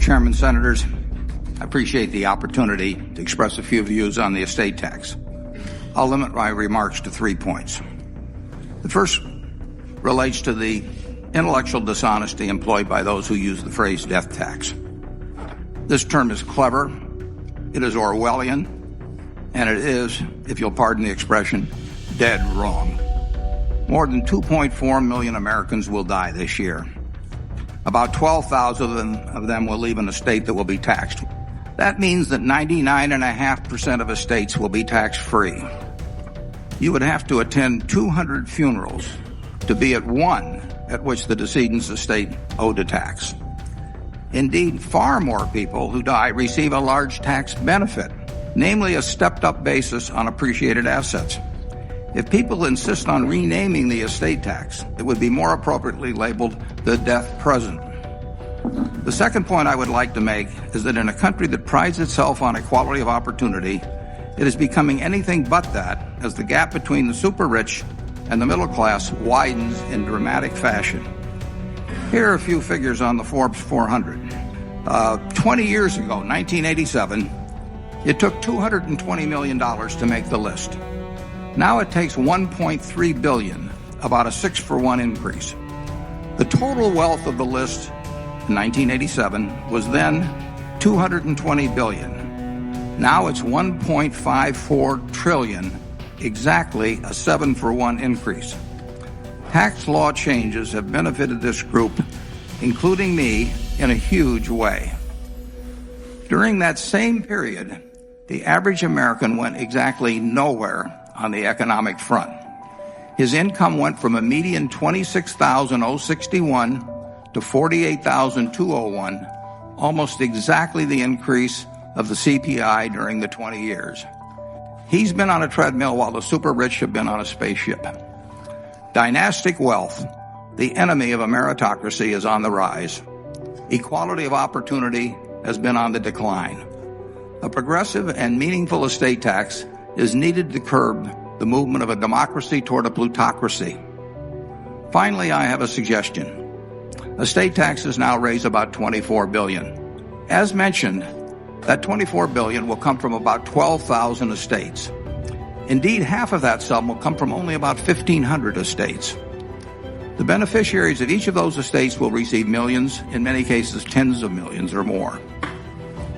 Chairman, Senators, I appreciate the opportunity to express a few views on the estate tax. I'll limit my remarks to 3 points. The first relates to the intellectual dishonesty employed by those who use the phrase death tax. This term is clever, it is Orwellian, and it is, if you'll pardon the expression, dead wrong. More than 2.4 million Americans will die this year. About 12,000 of them will leave an estate that will be taxed. That means that 99.5% of estates will be tax-free. You would have to attend 200 funerals to be at one at which the decedent's estate owed a tax. Indeed, far more people who die receive a large tax benefit, namely a stepped-up basis on appreciated assets. If people insist on renaming the estate tax, it would be more appropriately labeled the death present. The second point I would like to make is that in a country that prides itself on equality of opportunity, it is becoming anything but that as the gap between the super-rich and the middle class widens in dramatic fashion. Here are a few figures on the Forbes 400. 20 years ago, 1987, it took $220 million to make the list. Now it takes $1.3 billion, about a 6-for-1 increase. The total wealth of the list in 1987 was then $220 billion. Now it's $1.54 trillion, exactly a 7-for-1 increase. Tax law changes have benefited this group, including me, in a huge way. During that same period, the average American went exactly nowhere on the economic front. His income went from a median $26,061 to $48,201, almost exactly the increase of the CPI during the 20 years. He's been on a treadmill while the super-rich have been on a spaceship. Dynastic wealth, the enemy of a meritocracy, is on the rise. Equality of opportunity has been on the decline. A progressive and meaningful estate tax is needed to curb the movement of a democracy toward a plutocracy. Finally, I have a suggestion. Estate taxes now raise about $24 billion. As mentioned, that $24 billion will come from about 12,000 estates. Indeed, half of that sum will come from only about 1,500 estates. The beneficiaries of each of those estates will receive millions, in many cases tens of millions or more.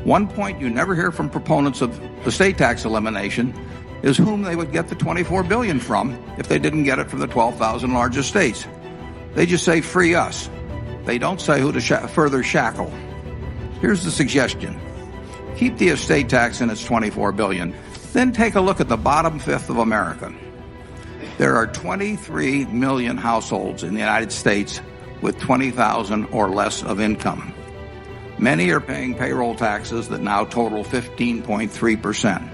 One point you never hear from proponents of estate tax elimination is whom they would get the $24 billion from if they didn't get it from the 12,000 largest states. They just say, free us. They don't say who to further shackle. Here's the suggestion. Keep the estate tax in its $24 billion. Then take a look at the bottom fifth of America. There are 23 million households in the United States with $20,000 or less of income. Many are paying payroll taxes that now total 15.3%.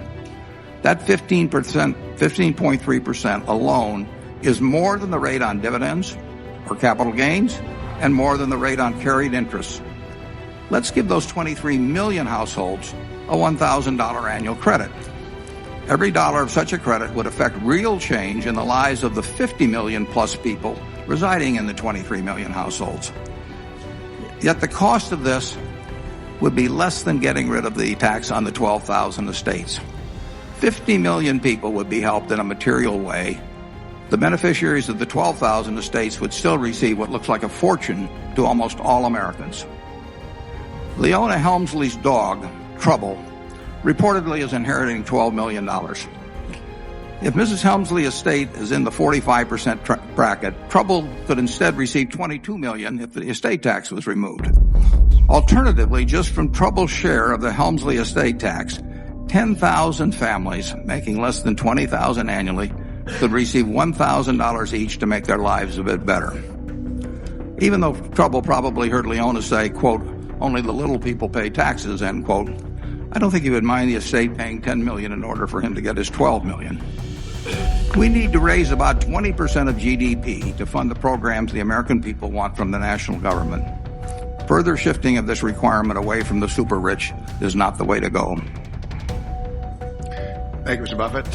That 15.3% alone is more than the rate on dividends or capital gains and more than the rate on carried interest. Let's give those 23 million households a $1,000 annual credit. Every dollar of such a credit would affect real change in the lives of the 50 million plus people residing in the 23 million households. Yet the cost of this would be less than getting rid of the tax on the 12,000 estates. 50 million people would be helped in a material way. The beneficiaries of the 12,000 estates would still receive what looks like a fortune to almost all Americans. Leona Helmsley's dog, Trouble, reportedly is inheriting $12 million. If Mrs. Helmsley's estate is in the 45% bracket, Trouble could instead receive $22 million if the estate tax was removed. Alternatively, just from Trouble's share of the Helmsley estate tax, 10,000 families making less than $20,000 annually could receive $1,000 each to make their lives a bit better. Even though Trouble probably heard Leona say, quote, only the little people pay taxes, end quote, I don't think he would mind the estate paying $10 million in order for him to get his $12 million. We need to raise about 20% of GDP to fund the programs the American people want from the national government. Further shifting of this requirement away from the super-rich is not the way to go. Thank you, Mr. Buffett.